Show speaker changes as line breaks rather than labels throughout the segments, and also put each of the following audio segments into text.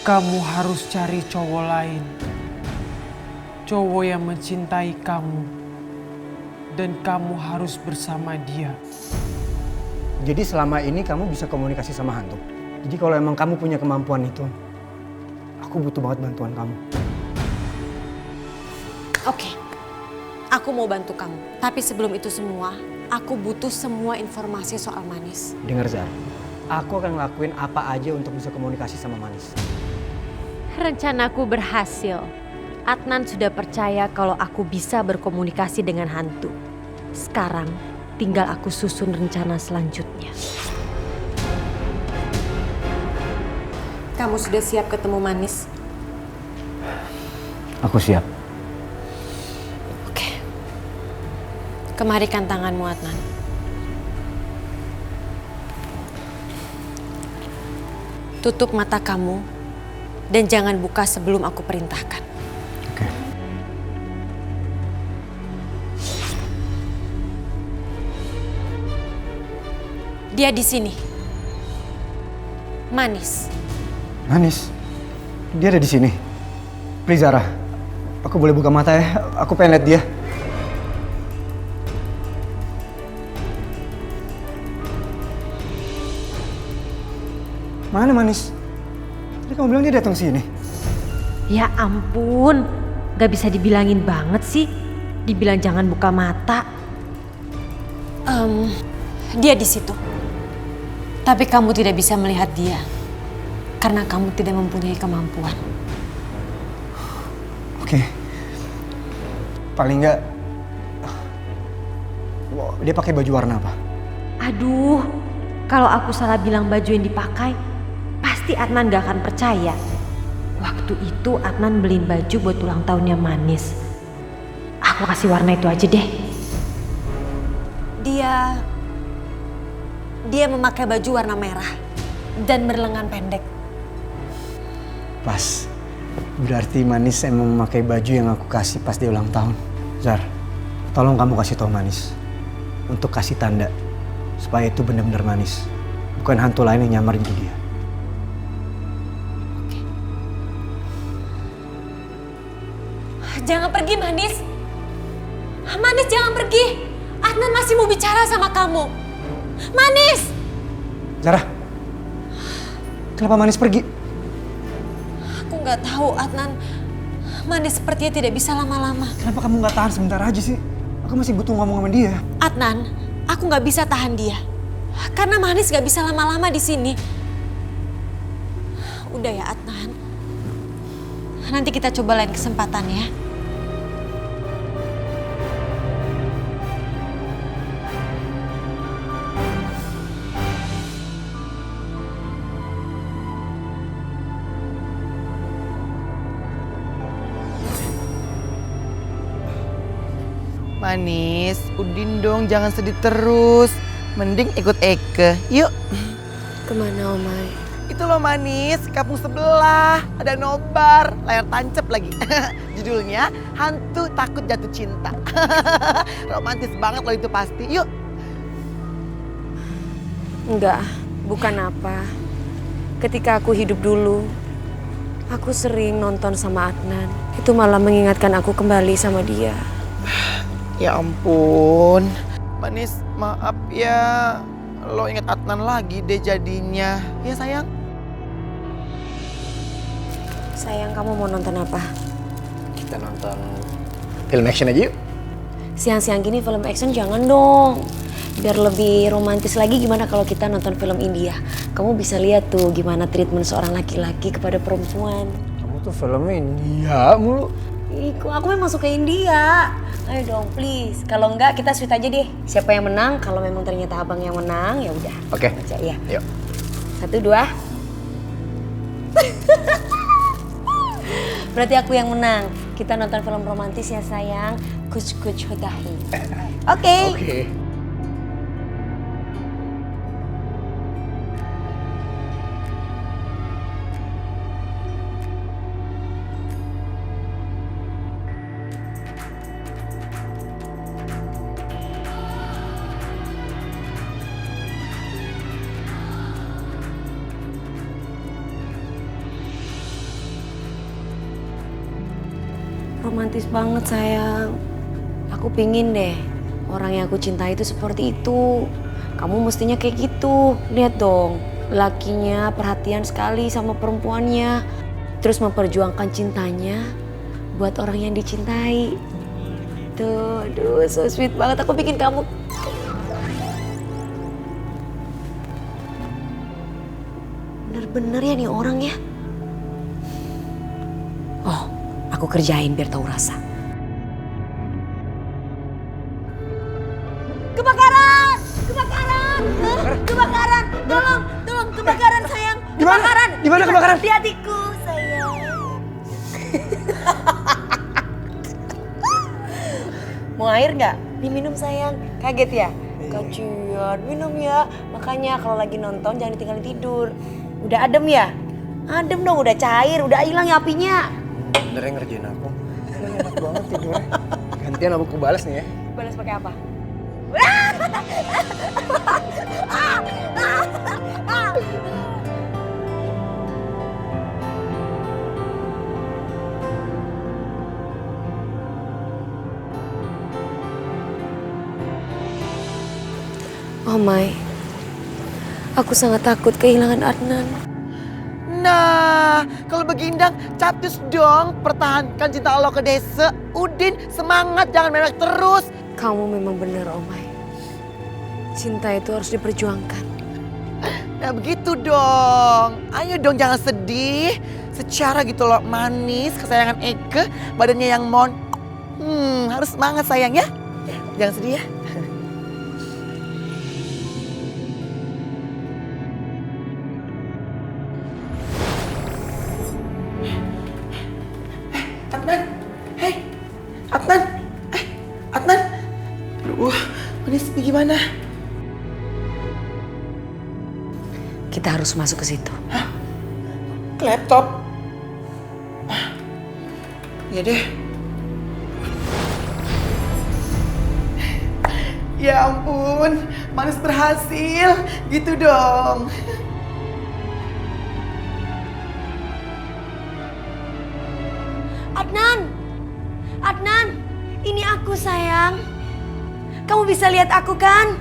Kamu harus cari cowok lain. Cowok yang mencintai kamu. Dan kamu harus bersama dia.
Jadi selama ini kamu bisa komunikasi sama hantu. Jadi kalau emang kamu punya kemampuan itu, aku butuh banget bantuan kamu.
Oke, aku mau bantu kamu. Tapi sebelum itu semua, aku butuh semua informasi soal Manis.
Dengar Zar, aku akan ngelakuin apa aja untuk bisa komunikasi sama Manis.
Rencanaku berhasil. Adnan sudah percaya kalau aku bisa berkomunikasi dengan hantu. Sekarang tinggal aku susun rencana selanjutnya.
Kamu sudah siap ketemu Manis?
Aku siap.
Oke. Kemarikan tanganmu, Adnan. Tutup mata kamu dan jangan buka sebelum aku perintahkan.
Oke.
Dia di sini. Manis.
Manis, dia ada di sini. Please Zara, aku boleh buka mata ya? Aku pengen lihat dia. Mana Manis? Tadi kamu bilang dia datang sini.
Ya ampun, gak bisa dibilangin banget sih. Dibilang jangan buka mata.
Dia di situ. Tapi kamu tidak bisa melihat dia. Karena kamu tidak mempunyai kemampuan.
Oke. Paling nggak dia pakai baju warna apa?
Aduh, kalau aku salah bilang baju yang dipakai, pasti Adnan gak akan percaya. Waktu itu Adnan beliin baju buat ulang tahunnya Manis. Aku kasih warna itu aja deh.
Dia memakai baju warna merah dan berlengan pendek.
Pas. Berarti Manis emang memakai baju yang aku kasih pas dia ulang tahun. Zar, tolong kamu kasih tahu Manis untuk kasih tanda supaya itu benar-benar Manis, bukan hantu lain yang nyamar jadi dia.
Jangan pergi, Manis. Manis, jangan pergi. Adnan masih mau bicara sama kamu. Manis!
Zara, kenapa Manis pergi?
Aku nggak tahu, Adnan. Manis sepertinya tidak bisa lama-lama.
Kenapa kamu nggak tahan sebentar aja sih? Aku masih butuh ngomong sama dia.
Adnan, aku nggak bisa tahan dia. Karena Manis nggak bisa lama-lama di sini. Udah ya, Adnan. Nanti kita coba lain kesempatan ya.
Manis, udin dong, jangan sedih terus. Mending ikut Eke, yuk.
Kemana, Omai?
Itu loh Manis, kampung sebelah, ada nobar, layar tancap lagi. Judulnya, Hantu Takut Jatuh Cinta. Romantis banget loh itu pasti, yuk.
Enggak, bukan apa. Ketika aku hidup dulu, aku sering nonton sama Adnan. Itu malah mengingatkan aku kembali sama dia.
Ya ampun, Manis maaf ya. Lo inget Adnan lagi deh jadinya. Ya sayang.
Sayang, kamu mau nonton apa?
Kita nonton film action aja yuk.
Siang-siang gini film action jangan dong. Biar lebih romantis lagi gimana kalau kita nonton film India. Kamu bisa lihat tuh gimana treatment seorang laki-laki kepada perempuan.
Kamu tuh filmnya India mulu.
Aku memang suka India. Ayo dong please. Kalau enggak kita sweet aja deh. Siapa yang menang? Kalau memang ternyata abang yang menang ya udah.
Oke.
Aja ya.
Yuk.
1, 2. Berarti aku yang menang. Kita nonton film romantis ya sayang. Kuch Kuch Hota Hai. Oke.
Oke.
Romantis banget sayang. Aku pingin deh orang yang aku cintai itu seperti itu. Kamu mestinya kayak gitu. Lihat dong, lakinya perhatian sekali sama perempuannya. Terus memperjuangkan cintanya buat orang yang dicintai. Tuh, aduh, so sweet banget. Aku bikin kamu. Bener-bener ya nih orang ya. Oh, aku kerjain biar tahu rasa. Kebakaran! Kebakaran! Kebakaran! Tolong, kebakaran sayang. Kebakaran!
Gimana kebakaran?
Di hatiku sayang. Mau air nggak? Diminum sayang. Kaget ya? Kasian, minum ya. Makanya kalau lagi nonton jangan ditinggalin tidur. Udah adem ya? Adem dong, udah cair, udah hilang ya apinya.
Bener ngerjain aku. Enak banget tidurnya. Gantian aku balas nih ya.
Balas pakai apa? Oh my, aku sangat takut kehilangan Adnan.
Nah, kalau begindang capcus dong, pertahankan cinta lo ke Desa. Udin, semangat, jangan mewek terus.
Kamu memang benar, Oh my. Cinta itu harus diperjuangkan.
Nah begitu dong, ayo dong jangan sedih. Secara gitu loh, manis, kesayangan Eke, badannya yang harus semangat sayang ya. Jangan sedih ya. Adnan, hei, Adnan, Adnan. Aduh, manis gimana?
Kita harus masuk ke situ.
Ke laptop. Ya deh. Ya ampun, manis berhasil. Gitu dong.
Adnan, ini aku sayang. Kamu bisa lihat aku kan?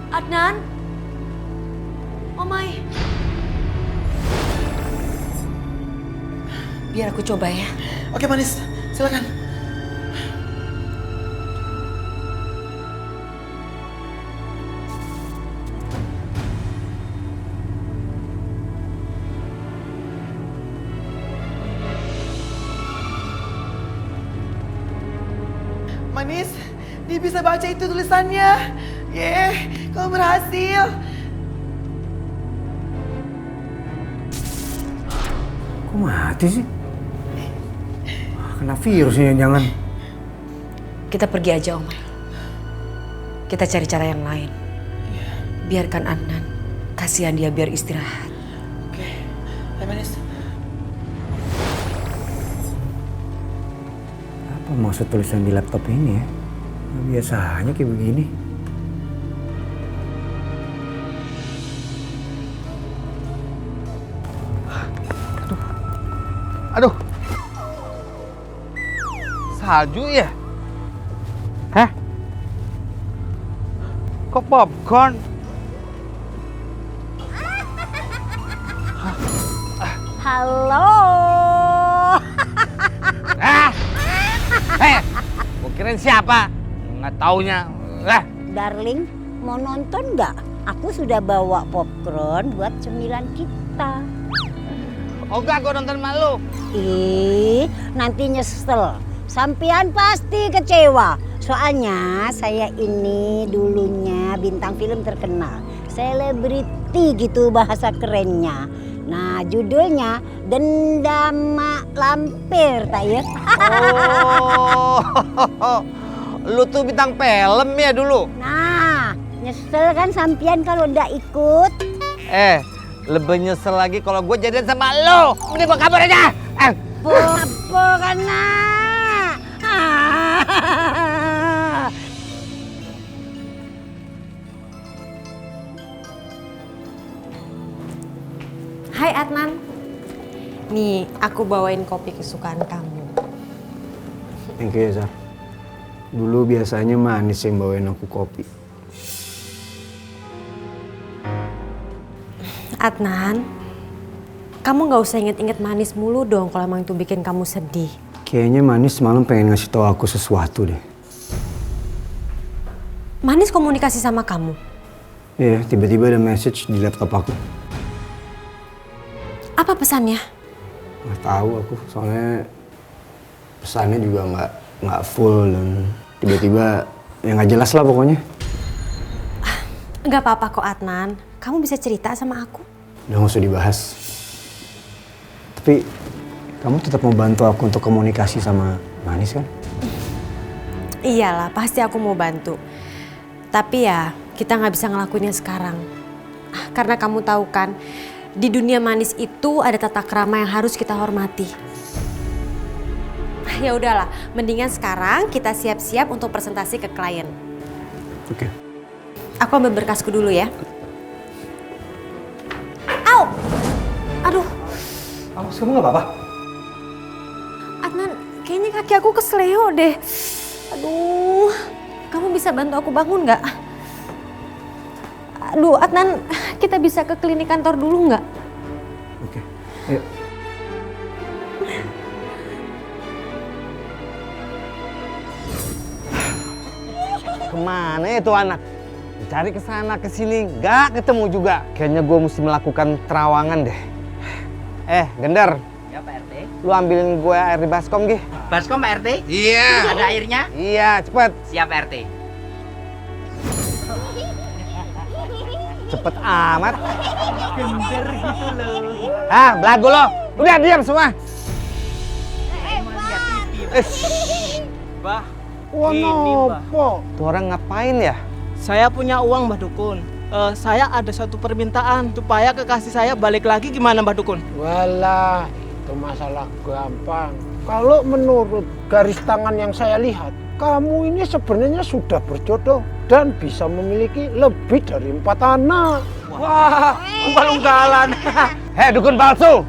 Adnan? Oh my. Biar aku coba ya.
Oke manis, silakan. Manis, dia bisa baca itu tulisannya. Kamu berhasil.
Kok mati sih? Kena virus ya jangan.
Kita pergi aja, Omay. Kita cari cara yang lain. Biarkan Adnan. Kasihan dia biar istirahat.
Oke, Hai Manis.
Apa maksud tulisan di laptop ini ya? Biasanya kayak begini.
Aduh. Salju ya? Hah? Kok popcorn?
Halo.
Gua kirain siapa? Nggak taunya.
Darling, mau nonton nggak? Aku sudah bawa popcorn buat cemilan kita.
Ogah gua nonton sama lu.
Nanti nyesel. Sampian pasti kecewa. Soalnya saya ini dulunya bintang film terkenal. Selebriti gitu bahasa kerennya. Nah judulnya Dendam Mak Lampir tak ya?
Oh, lu tuh bintang film ya dulu?
Nah nyesel kan sampian kalau ndak ikut.
Lebih nyesel lagi kalau gue jadian sama lo. Mending gue kabur aja.
Apa karena?
Hai Adnan. Nih, aku bawain kopi kesukaan kamu.
Thank you ya, Zar. Dulu biasanya Manis yang bawain aku kopi.
Adnan, kamu gak usah inget-inget Manis mulu dong kalau emang itu bikin kamu sedih.
Kayaknya Manis malam pengen ngasih tahu aku sesuatu deh.
Manis komunikasi sama kamu?
Iya, tiba-tiba ada message di laptop aku.
Apa pesannya?
Nggak tahu aku, soalnya pesannya juga nggak full dan tiba-tiba ya nggak jelas lah pokoknya.
Gak apa-apa kok Adnan, kamu bisa cerita sama aku.
Udah nggak usah dibahas. Tapi kamu tetap mau bantu aku untuk komunikasi sama Manis kan?
Iyalah, pasti aku mau bantu. Tapi ya, kita nggak bisa ngelakuinnya sekarang. Karena kamu tahu kan, di dunia Manis itu ada tata krama yang harus kita hormati. Ya udahlah, mendingan sekarang kita siap-siap untuk presentasi ke klien.
Oke.
Aku ambil berkasku dulu ya. Au! Aduh,
Awas, kamu nggak apa-apa?
Adnan, kayaknya kaki aku kesleo deh. Aduh, kamu bisa bantu aku bangun nggak? Aduh, Adnan, kita bisa ke klinik kantor dulu nggak?
Oke, ayo.
Kemana itu anak? Cari kesana kesini, gak ketemu juga. Kayaknya gue mesti melakukan terawangan deh. Gender.
Ya Pak RT.
Lu ambilin gue air di baskom, Gih.
Baskom Pak RT?
Iya.
Ada airnya?
Iya, cepet.
Siap Pak RT.
Cepet amat. Gender gitu loh. Belagu lo. Udah diam semua.
Bah,
Wah,
ini,
nopo?
Tuh orang ngapain ya?
saya punya uang Mbah Dukun. Saya ada satu permintaan supaya kekasih saya balik lagi, gimana Mbah Dukun?
Walah, itu masalah gampang. Kalau menurut garis tangan yang saya lihat, kamu ini sebenarnya sudah berjodoh dan bisa memiliki lebih dari 4 anak.
Wah, ugal-ugalan.
Hei, dukun palsu.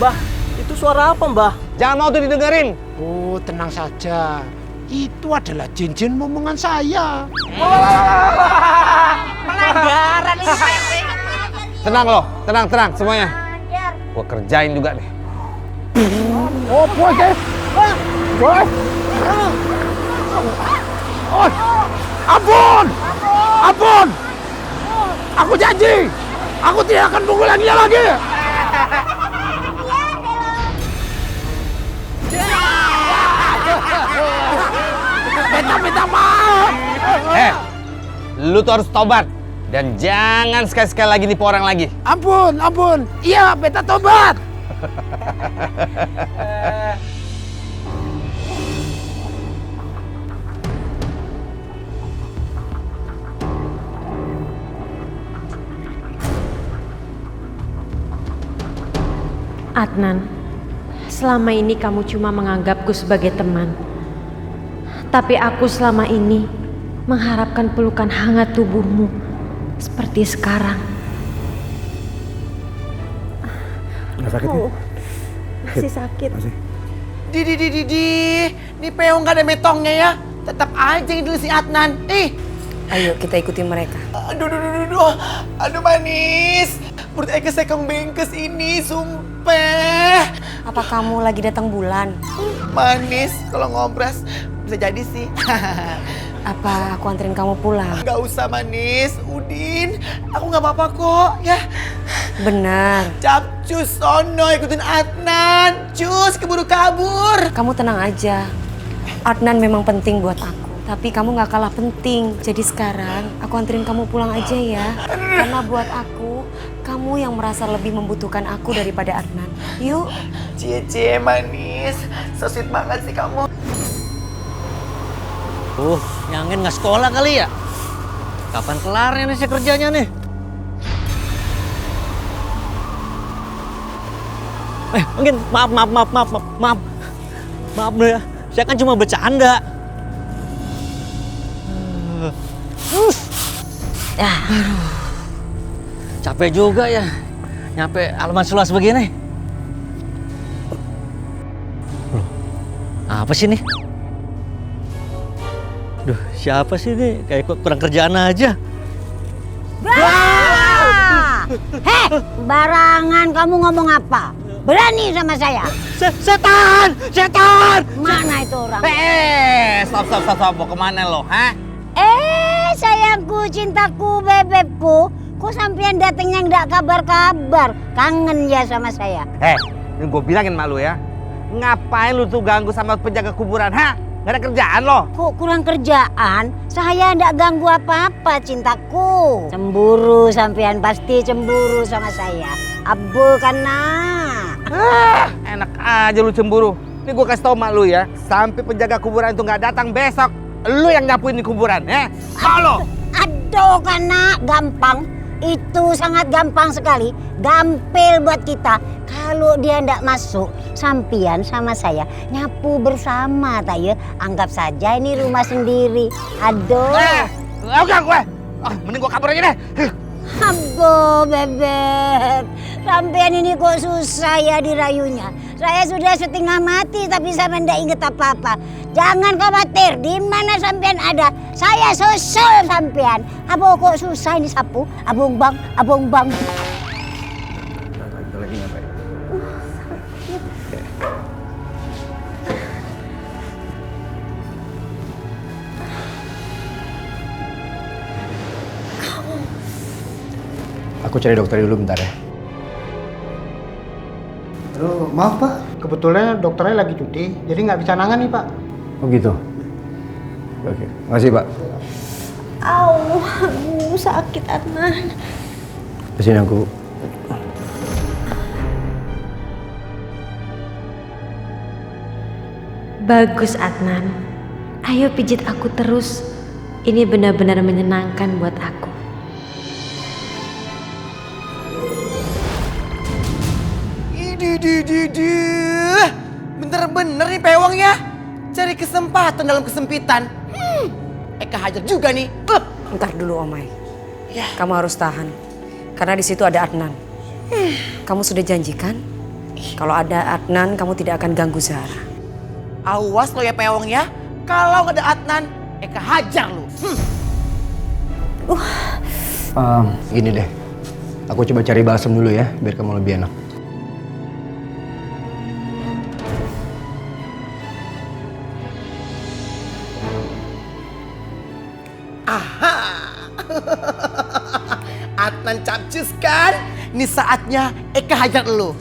Mbah, itu suara apa Mbah?
Jangan mau tuh didengerin.
Oh, tenang saja. Itu adalah jin-jin momongan saya.
Pelanggaran ini Pak RT.
Tenang loh, tenang semuanya. Gua kerjain juga deh.
Oh, boy, guys. Boy. Oh, ampun. Ampun. Aku janji. Aku tidak akan mengulanginya lagi. Minta maaf.
Lu tuh harus tobat. Dan jangan sekali-sekali lagi nipu orang lagi.
Ampun. Iya, beta tobat.
Adnan, selama ini kamu cuma menganggapku sebagai teman. Tapi aku selama ini mengharapkan pelukan hangat tubuhmu seperti sekarang.
Nggak sakit ya?
Masih sakit.
Masih.
Ini peong gak ada metongnya ya. Tetap aja yang si Adnan.
Ayo kita ikuti mereka.
Aduh Manis. Perut Eke sekong bengkes ini, sumpah.
Apa kamu lagi datang bulan?
Manis, kalau ngobras bisa jadi sih.
Apa aku anterin kamu pulang?
Gak usah Manis, Udin. Aku gak apa-apa kok, ya.
Benar.
Capcus, sono ikutin Adnan. Cus, keburu kabur.
Kamu tenang aja. Adnan memang penting buat aku. Tapi kamu gak kalah penting. Jadi sekarang aku anterin kamu pulang aja ya. Karena buat aku, kamu yang merasa lebih membutuhkan aku daripada Adnan. Yuk.
Cie Manis. So sweet banget sih kamu.
Nyangin nggak sekolah kali ya? Kapan kelarnya nih saya kerjanya nih? Mungkin maaf deh ya. Saya kan cuma bercanda. Capek juga ya nyampe halaman seluas begini. Loh, apa sih nih? Duh, siapa sih ini? Kayak kurang kerjaan aja.
Heh, barangan kamu ngomong apa? Berani sama saya?
Setan! Setan!
Mana itu orang?
Stop. Mau kemana lo, ha?
Sayangku, cintaku, bebekku. Kok sampean datangnya nggak kabar-kabar? Kangen ya sama saya?
Ini gue bilangin malu ya. Ngapain lu tuh ganggu sama penjaga kuburan, ha? Gak ada kerjaan lo?
Kok kurang kerjaan? Saya ndak ganggu apa-apa, cintaku. Cemburu sampean, pasti cemburu sama saya. Abu karena.
Enak aja lu cemburu. Ini gue kasih tau mak lu ya. Sampai penjaga kuburan itu gak datang besok, lu yang nyapuin di kuburan, ya? Kalau
Aduh karena gampang. Itu sangat gampang sekali. Gampil buat kita. Kalau dia ndak masuk, sampian sama saya nyapu bersama, tayo. Anggap saja ini rumah sendiri. Aduh.
Enggak gue. Mending gue kabur aja deh.
Abo bebek, sampean ini kok susah ya dirayunya. Saya sudah setengah mati tapi sampean tidak inget apa-apa. Jangan khawatir, di mana sampean ada, saya susul sampean. Abo kok susah ini sapu, abong bang.
Aku cari dokter dulu bentar ya.
Aduh, maaf Pak, kebetulan dokternya lagi cuti, jadi nggak bisa nangani Pak.
Oh gitu. Oke, makasih Pak.
Sakit Adnan.
Kesini aku.
Bagus Adnan. Ayo pijit aku terus. Ini benar-benar menyenangkan buat aku.
Bener-bener nih pewang ya. Cari kesempatan dalam kesempitan. Eka hajar juga nih.
Ntar dulu Omai. Kamu harus tahan. Karena di situ ada Adnan. Kamu sudah janjikan kalau ada Adnan kamu tidak akan ganggu Zahra.
Awas lo ya pewang ya. Kalau nggak ada Adnan, Eka hajar lo.
Gini deh. Aku coba cari balsam dulu ya, biar kamu lebih enak.
Adnan capcus kan? Ini saatnya Eka hajar lo.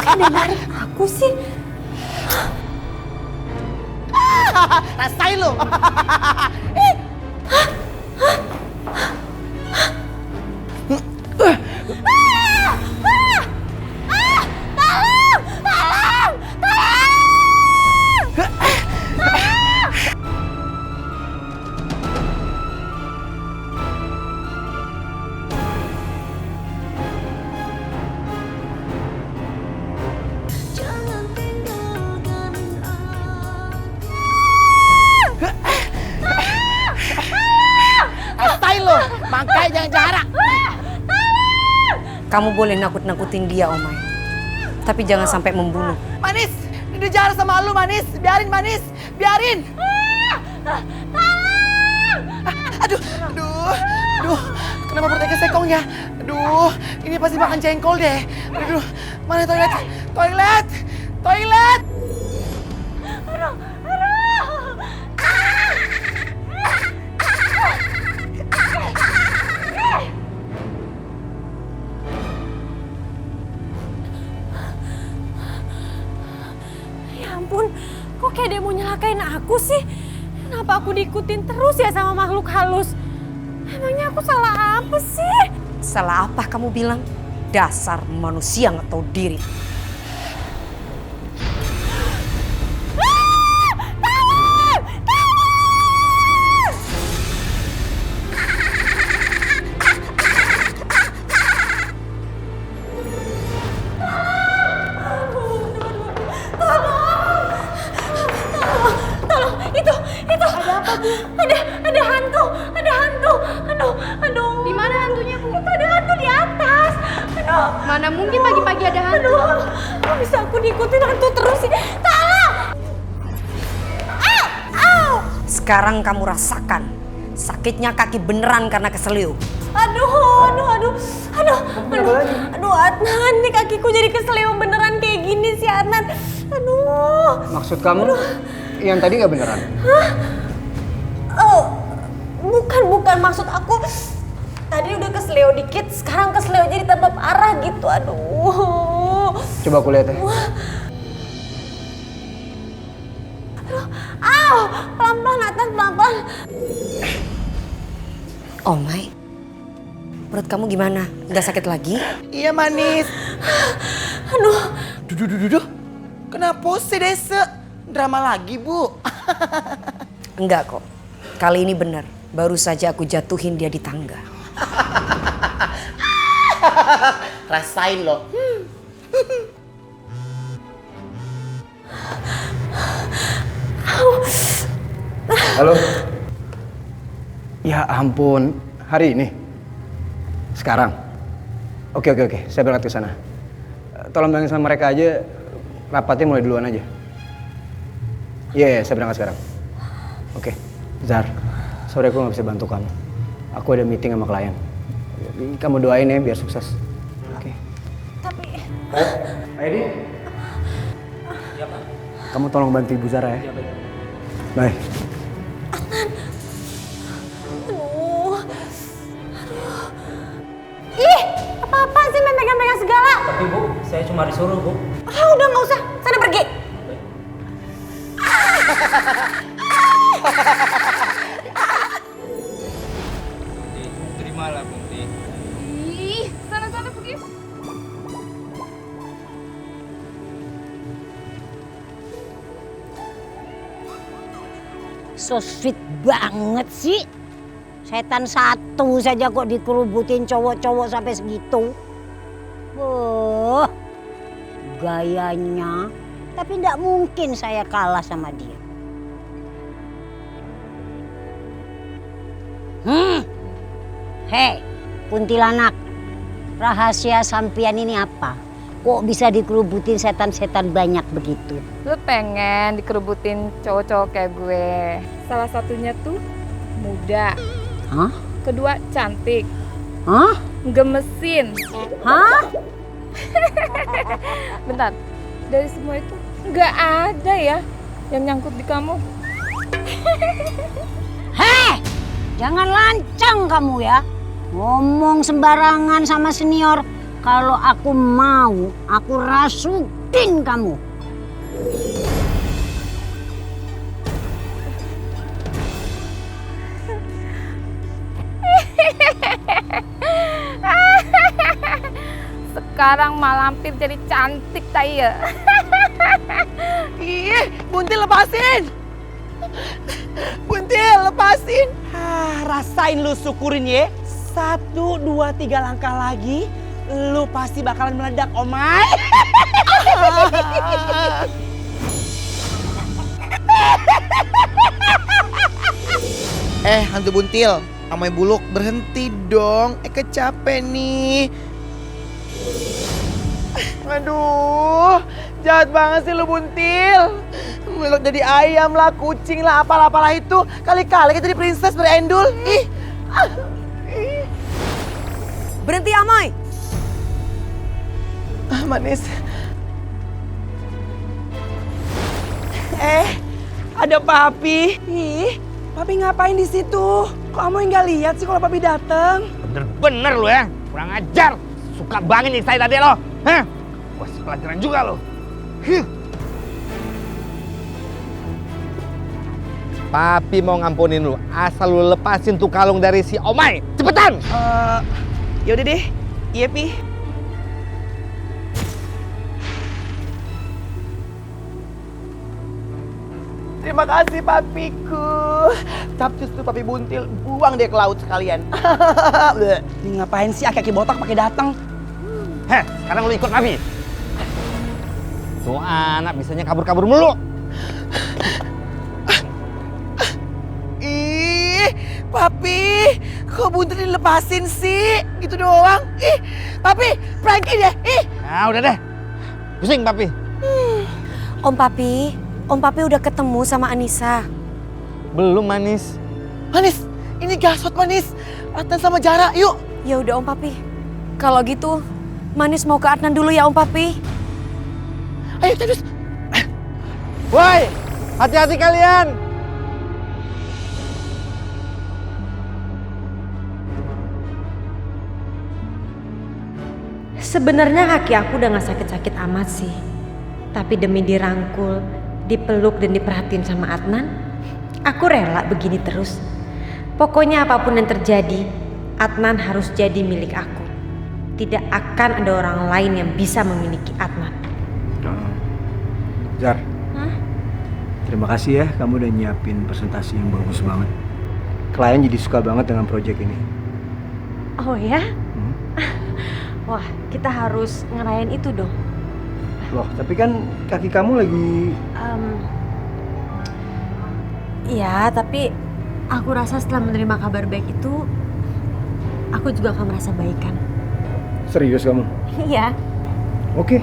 Kayak narik aku sih.
Rasain lo. Makanya jangan jarak.
Kamu boleh nakut-nakutin dia Omai. Tapi jangan sampai membunuh.
Manis, udah jarak sama lu Manis. Biarin Manis, biarin. Aduh. Kenapa perut Eka sekong ya? Aduh, ini pasti makan jengkol deh. Aduh, mana toilet?
Ya ampun, kok kayak dia mau nyelakain aku sih? Kenapa aku diikutin terus ya sama makhluk halus? Emangnya aku salah apa sih?
Salah apa kamu bilang? Dasar manusia nggak tahu diri.
Tolong!
Mana mungkin pagi-pagi ada hantu?
Aduh, kok bisa aku diikutin hantu terus sih? Tolong!
Sekarang kamu rasakan sakitnya kaki beneran karena keselio.
Aduh, Adnan, nih kakiku jadi keseleo beneran kayak gini sih, Adnan. Aduh.
Maksud kamu yang tadi nggak beneran?
Hah? Oh, bukan maksud aku. Tadi udah keseleo dikit, sekarang keseleo jadi tambah parah gitu. Aduh.
Coba aku lihat ya.
Pelan-pelan Adnan, pelan-pelan.
Oh my, perut kamu gimana? Nggak sakit lagi?
Iya manis.
Aduh.
Duh. Kenapa sih Desa? Drama lagi Bu?
Enggak kok, kali ini benar. Baru saja aku jatuhin dia di tangga.
Rasain loh.
Halo. Ya ampun, hari ini? Sekarang? Oke, saya berangkat ke sana. Tolong bilangin sama mereka aja, rapatnya mulai duluan aja. Iya, saya berangkat sekarang. Oke, Zar, sorry aku gak bisa bantu kamu. Aku ada meeting sama klien. Kamu doain ya biar sukses. Oke.
Tapi...
Aidi? Iya, Pak. Kamu tolong bantu Ibu Zara ya. Iya, baik. Bye.
Apa-apaan sih main pegang-pegang segala?
Tapi Bu, saya cuma disuruh Bu.
Udah nggak usah, sana pergi.
Terimalah Bunti.
Ih, sana-sana pergi.
So sweet banget sih. Setan satu saja kok dikerubutin cowok-cowok sampai segitu. Oh, gayanya. Tapi tidak mungkin saya kalah sama dia. Hei, kuntilanak. Rahasia sampian ini apa? Kok bisa dikerubutin setan-setan banyak begitu?
Lu pengen dikerubutin cowok-cowok kayak gue. Salah satunya tuh muda.
Hah?
Kedua cantik.
Hah?
Gemesin.
Hah?
Bentar, dari semua itu nggak ada ya yang nyangkut di kamu.
Hei, jangan lancang kamu ya. Ngomong sembarangan sama senior. Kalau aku mau, aku rasukin kamu.
Sekarang malampir jadi cantik tak iya?
Ih, Buntil lepasin. Buntil lepasin.
Rasain lu syukurin ya. 1, 2, 3 langkah lagi, lu pasti bakalan meledak, Omay.
Hantu Buntil, Amai Buluk berhenti dong. Capek nih. Aduh, jahat banget sih lu Buntil. Melok jadi ayam lah, kucing lah, apalah itu. Kali-kali kita jadi princess berendul. Ih.
Berhenti Amai.
Manis.
Ada Papi. Ih, Papi ngapain di situ? Kok Amoy nggak lihat sih kalau Papi datang?
Bener-bener lu ya, kurang ajar. Suka banget nyiksain tadi lo. Hah? Gua kasih pelajaran juga lo. Papi mau ngampunin lu, asal lu lepasin tuh kalung dari si Omay. Cepetan!
Yaudah deh. Iya, Pi. Terima kasih papiku. Capcus tuh papi Buntil, buang deh ke laut sekalian.
Ini ngapain sih aki-aki botak pakai datang?
Heh, sekarang lu ikut Papi. Tuh anak bisanya kabur-kabur mulu.
Ih, papi, kok Buntil dilepasin sih? Gitu doang. Ih, Papi, pergi deh. Ih.
Nah udah deh, pusing Papi.
Om Papi udah ketemu sama Anissa.
Belum Manis.
Manis, ini gaswat Manis. Adnan sama Jara, yuk.
Ya udah Om Papi. Kalau gitu, Manis mau ke Adnan dulu ya Om Papi.
Ayo terus.
Woi, hati-hati kalian.
Sebenarnya kaki aku udah gak sakit-sakit amat sih. Tapi demi dirangkul, dipeluk dan diperhatiin sama Adnan, aku rela begini terus. Pokoknya apapun yang terjadi, Adnan harus jadi milik aku. Tidak akan ada orang lain yang bisa memiliki Adnan.
Zar, terima kasih ya kamu udah nyiapin presentasi yang bagus banget. Klien jadi suka banget dengan proyek ini.
Oh ya? Wah, kita harus ngerayain itu dong.
Loh, tapi kan kaki kamu lagi...
Iya, tapi aku rasa setelah menerima kabar baik itu, aku juga akan merasa baikan.
Serius kamu?
Iya.
Oke.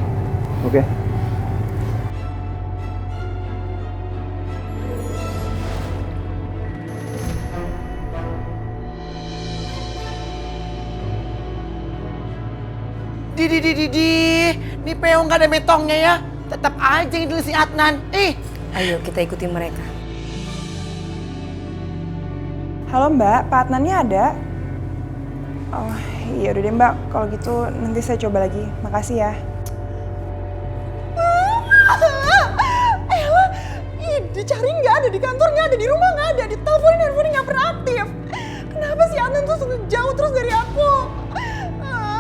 Nih peong gak ada metongnya ya. Tetap aja ini si Adnan.
Ayo kita ikuti mereka.
Halo Mbak, Pak Adnannya ada? Oh iya udah deh Mbak, kalau gitu nanti saya coba lagi. Makasih ya.
Dicari nggak ada, di kantor nggak ada, di rumah nggak ada, diteleponin handphone nggak pernah aktif. Kenapa sih Adnan tuh jauh terus dari aku?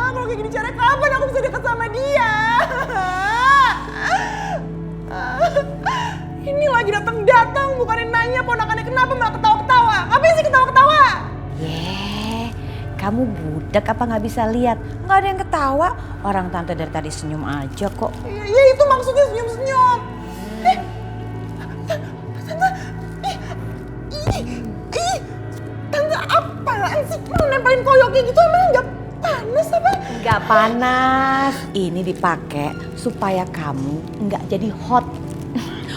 Kalau kayak gini cara kapan aku bisa dekat sama dia? Ini lagi datang bukannya nanya ponakannya kenapa malah ketawa-ketawa. Ngapain sih ketawa-ketawa?
Kamu budak apa nggak bisa lihat? Nggak ada yang ketawa. Orang tante dari tadi senyum aja kok.
Iya itu maksudnya senyum-senyum. Tante apaan sih? Mau nempelin koyok kayak gitu emang nggak panas apa?
Nggak panas. Ini dipakai supaya kamu nggak jadi hot.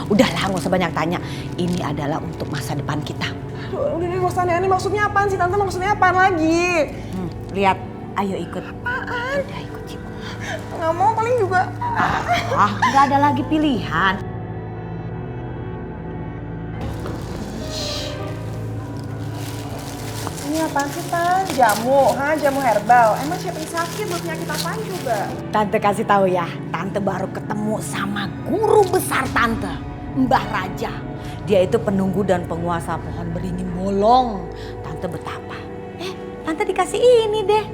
Udahlah nggak usah banyak tanya. Ini adalah untuk masa depan kita.
Udah deh nggak usah aneh-aneh. Maksudnya apaan sih Tante? Maksudnya apaan lagi?
Lihat, ayo ikut.
Apaan?
Udah ikut Cip.
Nggak mau paling juga.
Nggak ada lagi pilihan.
Ini apaan sih Tan? Jamu, jamu herbal. Emang siapa yang sakit? Mau penyakit apaan coba?
Tante kasih tahu ya, Tante baru ketemu sama guru besar Tante, Mbah Raja. Dia itu penunggu dan penguasa pohon beringin bolong. Tante betapa. Tante dikasih ini deh.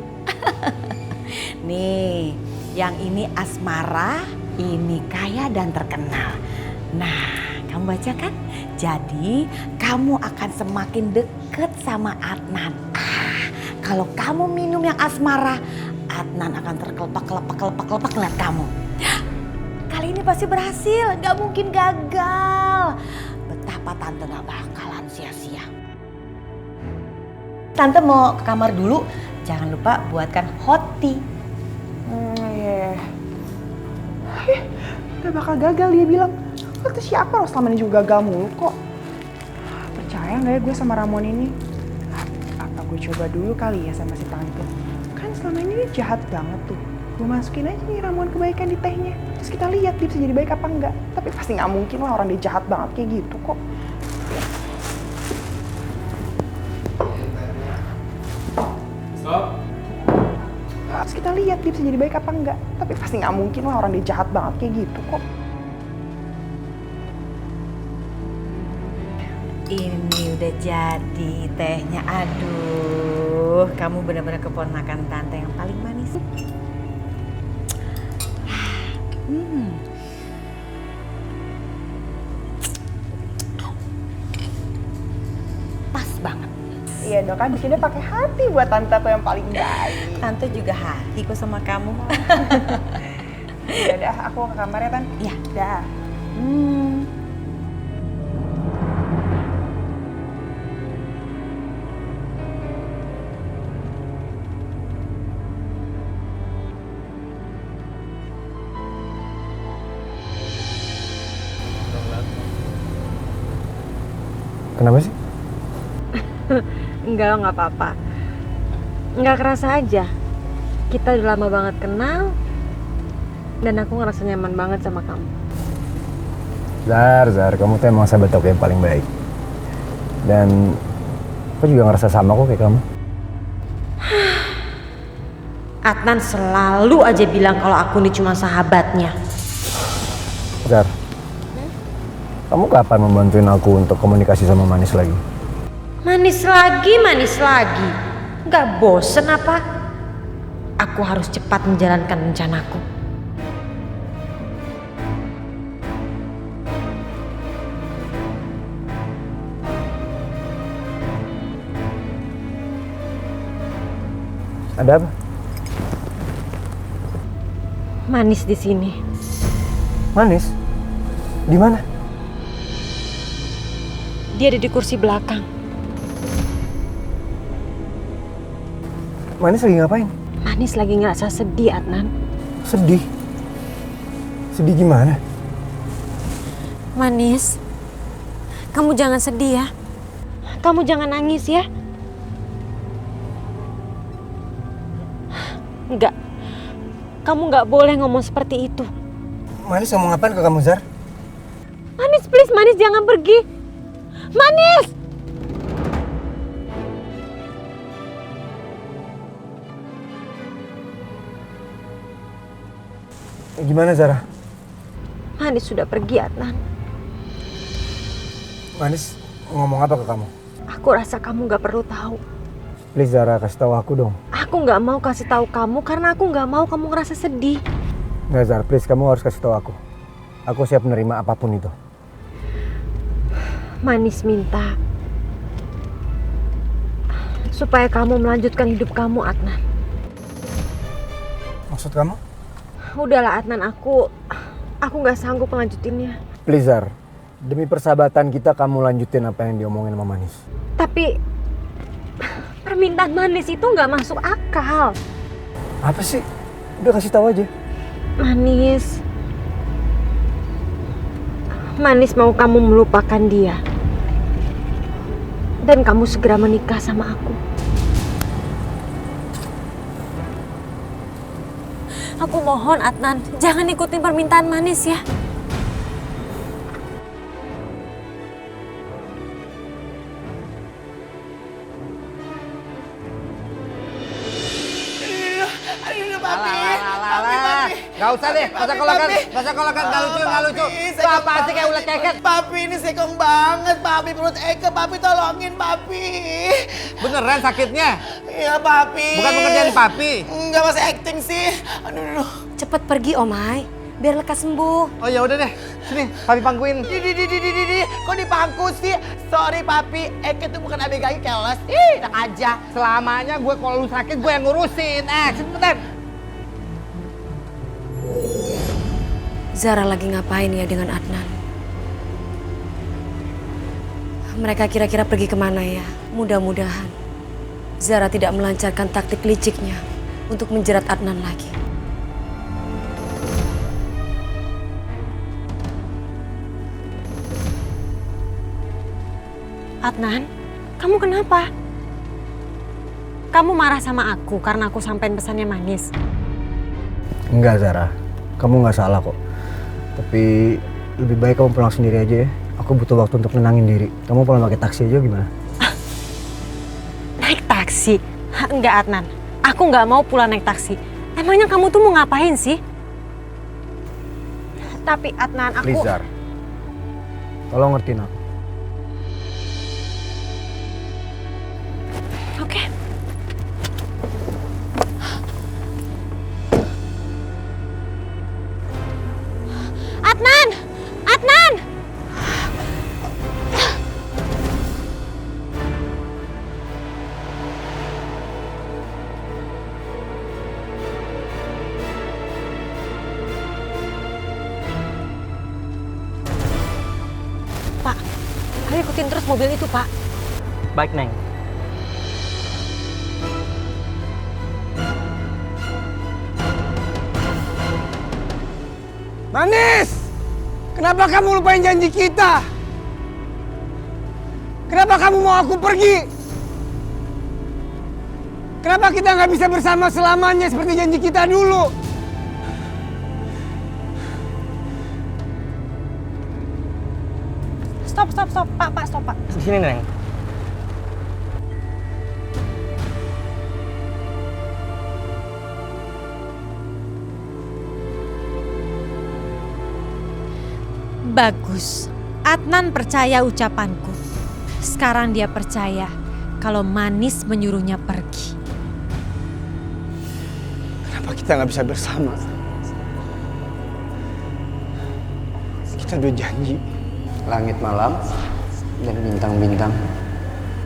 Nih, yang ini asmara, ini kaya dan terkenal. Nah, kamu baca kan? Jadi, kamu akan semakin deket sama Adnan. Kalau kamu minum yang asmara, Adnan akan terkelepak ngeliat kamu. Kali ini pasti berhasil, gak mungkin gagal. Betapa Tante gak bakalan sia-sia. Tante mau ke kamar dulu, jangan lupa buatkan hot tea.
Iya. Gak bakal gagal dia bilang. Itu siapa loh selama ini juga gagal mulu kok. Percaya gak ya gue sama Ramon ini? Apa gue coba dulu kali ya sama si Tante? Kan selama ini dia jahat banget tuh. Gue masukin aja nih ramuan kebaikan di tehnya. Terus kita lihat dia bisa jadi baik apa enggak. Tapi pasti gak mungkin lah orang dia jahat banget kayak gitu kok.
Stop.
Terus kita lihat dia bisa jadi baik apa enggak. Tapi pasti gak mungkin lah orang dia jahat banget kayak gitu kok.
Ini udah jadi tehnya. Aduh, kamu benar-benar keponakan Tante yang paling manis. Pas banget.
Iya dong kan bikinnya pakai hati buat Tante aku yang paling baik.
Tante juga hati kok sama kamu.
Ya udah, aku ke kamar ya Tan.
Iya.
Dah.
Kenapa sih?
Enggak apa-apa. Enggak kerasa aja. Kita udah lama banget kenal. Dan aku ngerasa nyaman banget sama kamu.
Zar, kamu tuh emang sahabat aku yang paling baik. Dan aku juga ngerasa sama kok kayak kamu.
Adnan selalu aja bilang kalau aku ini cuma sahabatnya.
Zar, kamu kapan membantuin aku untuk komunikasi sama Manis lagi?
Manis lagi. Gak bosen apa? Aku harus cepat menjalankan rencanaku.
Ada apa?
Manis di sini.
Manis? Di mana?
Dia ada di kursi belakang.
Manis lagi ngapain?
Manis lagi ngerasa sedih, Adnan.
Sedih? Sedih gimana?
Manis, kamu jangan sedih ya. Kamu jangan nangis ya. Enggak. Kamu nggak boleh ngomong seperti itu.
Manis ngomong apaan ke kamu, Zar?
Manis, please, Manis jangan pergi. Manis!
Gimana, Zara?
Manis sudah pergi, Adnan.
Manis ngomong apa ke kamu?
Aku rasa kamu nggak perlu tahu.
Please, Zara, kasih tahu aku dong.
Aku nggak mau kasih tahu kamu karena aku nggak mau kamu ngerasa sedih.
Nggak, Zara, please, kamu harus kasih tahu aku. Aku siap menerima apapun itu.
Manis minta supaya kamu melanjutkan hidup kamu, Adnan.
Maksud kamu?
Udahlah, Adnan, aku nggak sanggup melanjutinnya.
Please, Zar. Demi persahabatan kita, kamu lanjutin apa yang diomongin sama Manis.
Tapi permintaan Manis itu nggak masuk akal.
Apa sih? Udah kasih tahu aja.
Manis mau kamu melupakan dia. Dan kamu segera menikah sama aku. Aku mohon, Adnan, jangan ikutin permintaan Manis ya.
Gak usah deh, masa kolakan, gak lucu. Itu apa sih kayak ulet keket?
Papi ini sekong banget, Papi perut Eke, Papi tolongin Papi.
Beneran sakitnya?
Iya Papi.
Bukan pekerjaan Papi?
Enggak, masih acting sih. Aduh.
Cepet pergi Omai, biar lekas sembuh.
Oh ya udah deh, sini Papi pangkuin.
Di, kok dipangku sih? Sorry Papi, Eke tuh bukan ABG keles. Ih, enak aja.
Selamanya gue kalau lu sakit gue yang ngurusin. Cepetan.
Zara lagi ngapain ya dengan Adnan? Mereka kira-kira pergi kemana ya? Mudah-mudahan Zara tidak melancarkan taktik liciknya untuk menjerat Adnan lagi.
Adnan, kamu kenapa? Kamu marah sama aku karena aku sampein pesannya Manis?
Enggak, Zara. Kamu nggak salah kok. Tapi lebih baik kamu pulang sendiri aja ya. Aku butuh waktu untuk nenangin diri. Kamu pulang pakai taksi aja gimana?
Naik taksi? Enggak, Adnan. Aku nggak mau pulang naik taksi. Emangnya kamu tuh mau ngapain sih? Tapi Adnan, aku...
Please, Zar. Tolong ngertiin aku.
Oke. Adnan! Adnan! Pak, ayo ikutin terus mobil itu, Pak.
Baik, Neng.
Manis! Kenapa kamu lupain janji kita?
Kenapa kamu mau aku pergi? Kenapa kita nggak bisa bersama selamanya seperti janji kita dulu?
Stop. Pak, stop, Pak.
Sini, Neng.
Bagus, Adnan percaya ucapanku. Sekarang dia percaya kalau Manis menyuruhnya pergi.
Kenapa kita nggak bisa bersama? Kita udah janji. Langit malam dan bintang-bintang,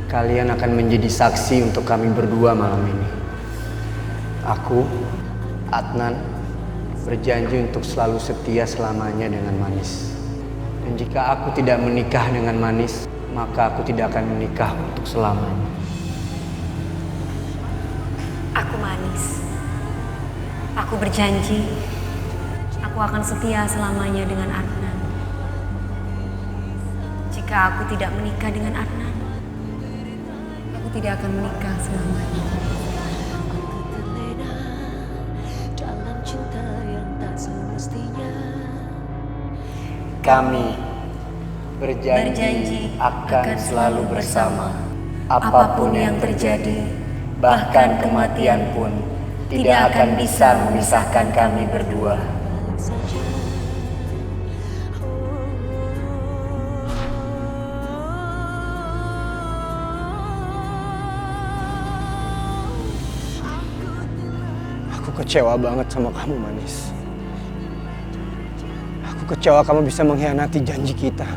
kalian akan menjadi saksi untuk kami berdua malam ini. Aku, Adnan, berjanji untuk selalu setia selamanya dengan Manis. Dan jika aku tidak menikah dengan Manis, maka aku tidak akan menikah untuk selamanya.
Aku Manis. Aku berjanji, aku akan setia selamanya dengan Adnan. Jika aku tidak menikah dengan Adnan, aku tidak akan menikah selamanya.
Kami berjanji akan selalu bersama, apapun yang terjadi, bahkan kematian pun tidak akan bisa memisahkan kami berdua. Aku kecewa banget sama kamu, Manis. Aku kecewa kamu bisa mengkhianati janji kita.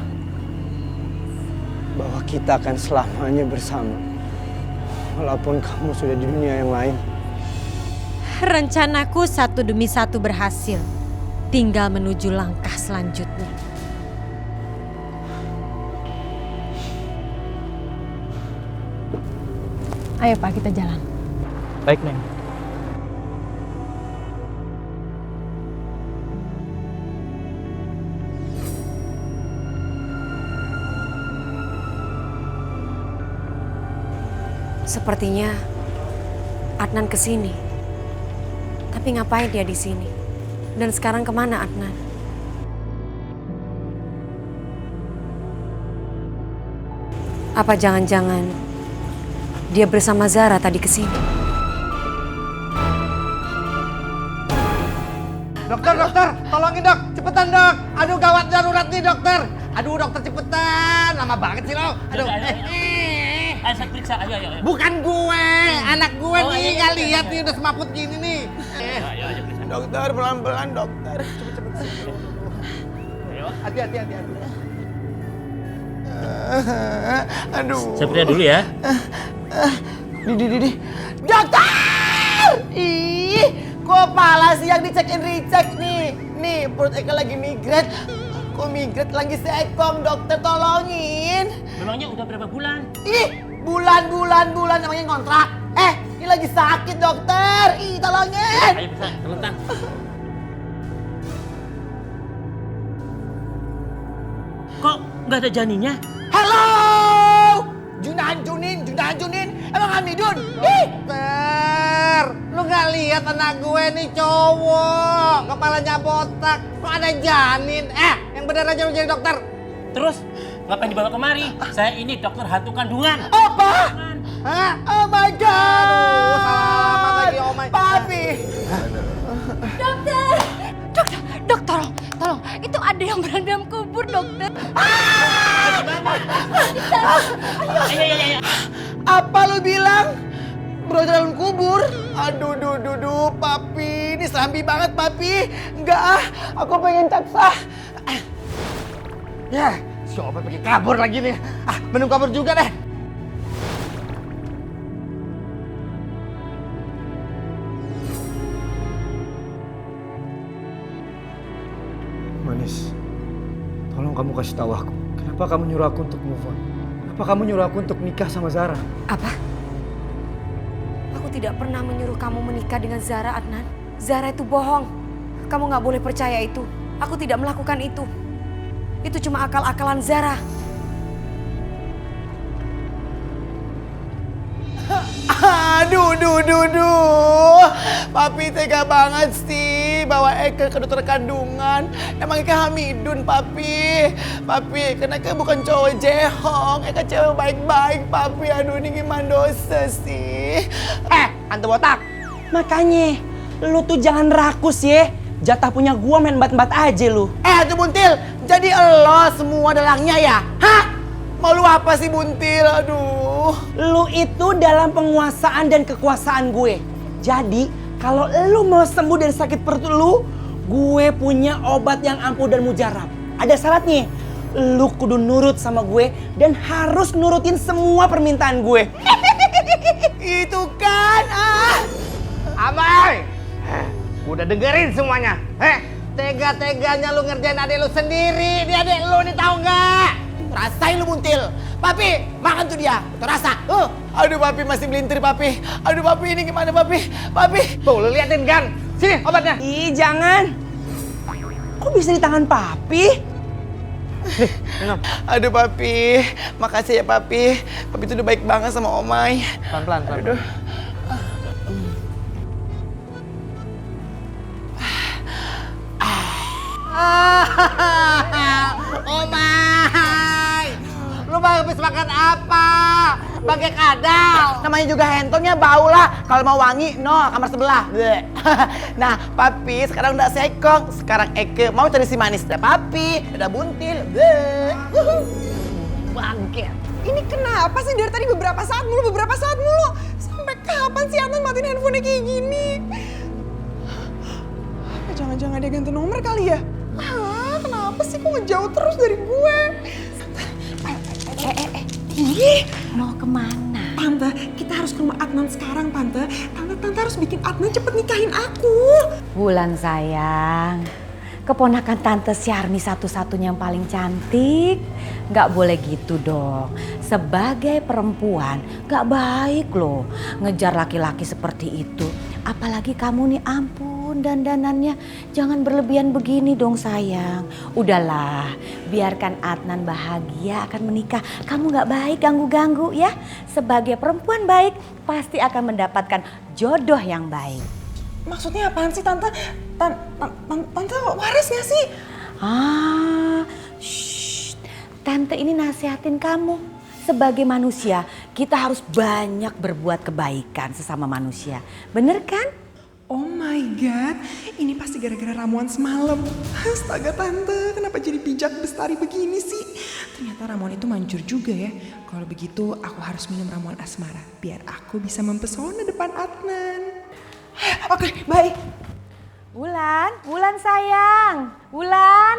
Bahwa kita akan selamanya bersama. Walaupun kamu sudah di dunia yang lain.
Rencanaku satu demi satu berhasil. Tinggal menuju langkah selanjutnya.
Ayo Pak, kita jalan.
Baik, Neng.
Sepertinya Adnan kesini. Tapi ngapain dia di sini? Dan sekarang kemana Adnan? Apa jangan-jangan dia bersama Zara tadi kesini?
Dokter, tolongin dok, cepetan dok. Aduh gawat darurat nih dokter. Aduh dokter cepetan, lama banget sih lo. Aduh.
Ayo saya periksa, ayo.
Bukan gue, anak gue nih, nggak lihat nih udah semaput gini nih.
Ayo periksa.
Dokter, pelan-pelan dokter. Cepet.
Ayo.
Hati-hati.
Aduh.
Saya periksa dulu ya.
Di. Dokter! Ih, kok pala sih yang dicek-in recheck nih? Nih, perut Eka lagi migret. Kok migret lagi seekong, dokter tolongin.
Memangnya udah berapa bulan?
Ih, bulan namanya ngontrak. Ini lagi sakit dokter. Ih, tolongin.
Ayo bisa, terlentang. Kok nggak ada janinnya?
Halo! Junahan Junin. Emang Hamidun?
Dokter, lu nggak lihat anak gue nih cowok, kepalanya botak, kok ada janin? Yang bener aja lu jadi dokter.
Terus ngapain dibawa kemari? Saya ini dokter hantu kandungan.
Apa?
Hah?
Oh my god!
Aduh, selamat lagi, oh my god.
Papi!
Dokter, tolong. Itu ada yang berada dalam kubur, dokter.
Ayo.
Apa lu bilang? Berada dalam kubur? Aduh, papi. Ini serambi banget, papi. Enggak aku pengen capsah.
Ya, si Opa pergi kabur lagi nih. Mending kabur juga deh.
Manis, tolong kamu kasih tahu aku. Kenapa kamu nyuruh aku untuk move on? Kenapa kamu nyuruh aku untuk nikah sama Zara?
Apa? Aku tidak pernah menyuruh kamu menikah dengan Zara, Adnan. Zara itu bohong. Kamu gak boleh percaya itu. Aku tidak melakukan itu. Itu cuma akal-akalan Zara.
Aduh, Papi tega banget sih bawa Eke ke dokter kandungan. Emang Eke hamidun, Papi. Papi, karena Eke bukan cowok jehong. Eke cewek baik-baik, Papi. Aduh, ini gimana dosa sih?
Tante botak. Makanya, lu tuh jangan rakus ya. Jatah punya gua main bat-bat aja lu.
Tuh Buntil, jadi elo semua dalangnya ya? Hah? Mau lu apa sih Buntil? Aduh.
Lu itu dalam penguasaan dan kekuasaan gue. Jadi, kalau lu mau sembuh dari sakit perut lu, gue punya obat yang ampuh dan mujarab. Ada syaratnya. Lu kudu nurut sama gue dan harus nurutin semua permintaan gue.
Itu kan,
Amai! Udah dengerin semuanya. Tega-teganya lu ngerjain adek lu sendiri. Dia adek lu nih, tahu nggak?
Rasain lu Buntil. Papi, makan tuh dia. Tuh rasa. Aduh Papi masih melintir Papi. Aduh Papi, ini gimana Papi? Papi.
Tuh lu liatin kan. Sini obatnya.
Ih jangan. Kok bisa di tangan Papi?
Nih, minum.
Aduh Papi, makasih ya Papi. Papi tuh udah baik banget sama Omai.
Pelan-pelan.
Aduh.
Omai, lu habis makan apa? Pakai kadal.
Namanya juga hentongnya bau lah. Kalau mau wangi, kamar sebelah. Nah, Papi sekarang udah sekong. Sekarang Eke mau cari si manis. Udah Papi, udah Buntil.
Bangke.
Ini kenapa sih dari tadi beberapa saat mulu? Sampai kapan sih Adnan matiin handphonenya kayak gini? Jangan-jangan dia ganti nomor kali ya? Kenapa sih kok ngejauh terus dari gue?
Mau kemana?
Tante, kita harus ke rumah Adnan sekarang, Tante. Tante harus bikin Adnan cepet nikahin aku.
Wulan sayang, keponakan Tante Syarni satu-satunya yang paling cantik. Gak boleh gitu dong. Sebagai perempuan gak baik loh ngejar laki-laki seperti itu. Apalagi kamu nih, ampun dandanannya. Jangan berlebihan begini dong sayang. Udahlah, biarkan Adnan bahagia akan menikah. Kamu gak baik ganggu-ganggu ya. Sebagai perempuan baik pasti akan mendapatkan jodoh yang baik.
Maksudnya apaan sih Tante? Tante waras gak sih?
Tante ini nasihatin kamu. Sebagai manusia, kita harus banyak berbuat kebaikan sesama manusia. Bener kan?
Oh my God, ini pasti gara-gara ramuan semalam. Astaga Tante, kenapa jadi pijak bestari begini sih? Ternyata ramuan itu manjur juga ya. Kalau begitu aku harus minum ramuan asmara. Biar aku bisa mempesona depan Adnan. Oke, baik.
Wulan sayang. Wulan.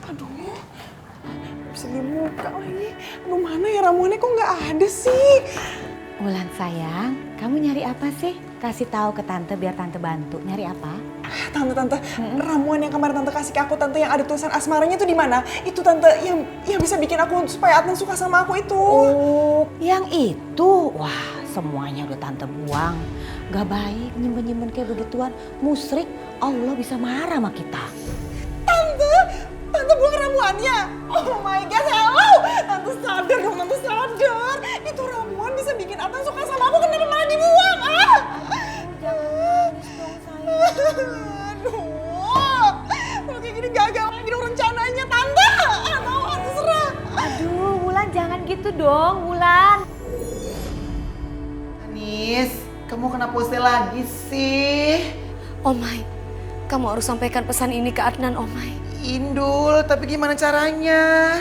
Aduh, bisa di muka lagi. Aduh mana ya ramuannya kok nggak ada sih?
Wulan sayang, kamu nyari apa sih? Kasih tahu ke Tante biar Tante bantu. Nyari apa?
Tante, ramuan yang kemarin Tante kasih ke aku, Tante yang ada tulisan asmaranya itu di mana? Itu Tante yang bisa bikin aku supaya Adnan suka sama aku itu.
Oh, yang itu? Wah, semuanya udah Tante buang. Gak baik nyimpen-nyimpen kayak begituan. Musrik, Allah bisa marah sama kita.
Tante buang ramuannya? Oh my God, hello! Tante sadar dong, Tante sadar. Itu ramuan bisa bikin Adnan suka sama aku, kenapa malah dibuang?
Jangan nangis dong sayang.
Aduh, kalau kayak gini gagal lagi dong rencananya, Tante. Terserah.
Aduh, Wulan jangan gitu dong, Wulan.
Manis, kamu kenapa pose lagi sih?
Omai, kamu harus sampaikan pesan ini ke Adnan, Omai.
Indul, tapi gimana caranya?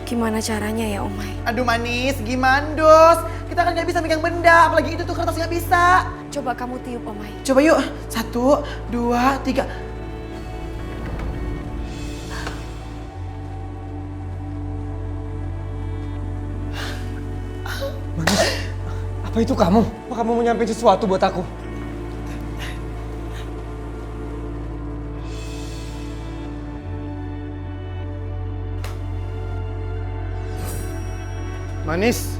Gimana caranya ya, Omai?
Aduh Manis, gimana dos? Kita kan gak bisa megang benda, apalagi itu tuh kertas gak bisa.
Coba kamu tiup, Omai.
Coba yuk, 1, 2, 3.
Manis, apa itu kamu? Apa kamu mau nyampein sesuatu buat aku? Manis.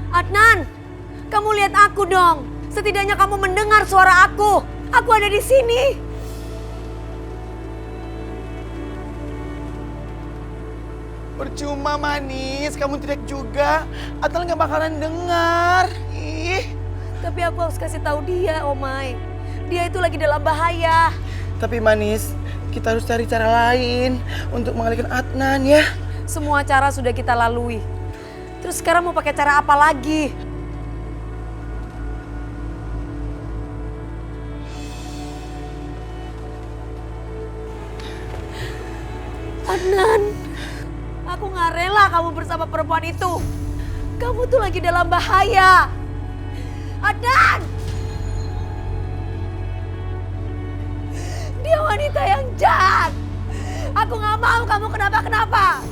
Adnan, kamu lihat aku dong. Setidaknya kamu mendengar suara aku. Aku ada di sini.
Percuma Manis, kamu teriak juga. Adnan gak bakalan dengar. Ih.
Tapi aku harus kasih tahu dia, Omai. Dia itu lagi dalam bahaya.
Tapi Manis, kita harus cari cara lain untuk mengalihkan Adnan ya.
Semua cara sudah kita lalui. Terus sekarang mau pakai cara apa lagi? Adnan, aku gak rela kamu bersama perempuan itu. Kamu tuh lagi dalam bahaya. Adnan! Dia wanita yang jahat. Aku gak mau kamu kenapa-kenapa.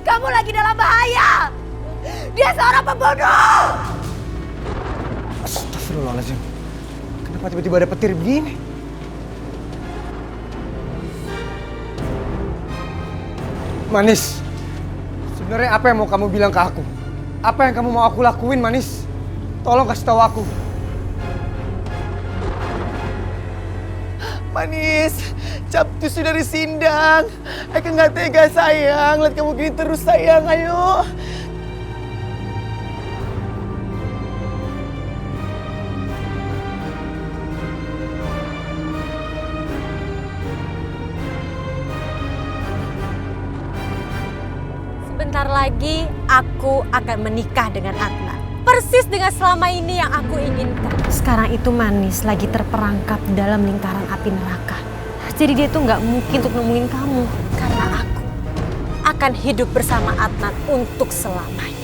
Kamu lagi dalam bahaya. Dia seorang pembunuh.
Astagfirullahaladzim. Kenapa tiba-tiba ada petir begini? Manis, sebenarnya apa yang mau kamu bilang ke aku? Apa yang kamu mau aku lakuin, Manis? Tolong kasih tahu aku.
Manis, Capcus sudah disindang. Eka nggak tega sayang, lihat kamu gini terus sayang, ayo.
Sebentar lagi aku akan menikah dengan Adnan. Persis dengan selama ini yang aku inginkan. Sekarang itu Manis lagi terperangkap dalam lingkaran api neraka. Jadi dia tuh nggak mungkin untuk nemuin kamu. Karena aku akan hidup bersama Adnan untuk selamanya.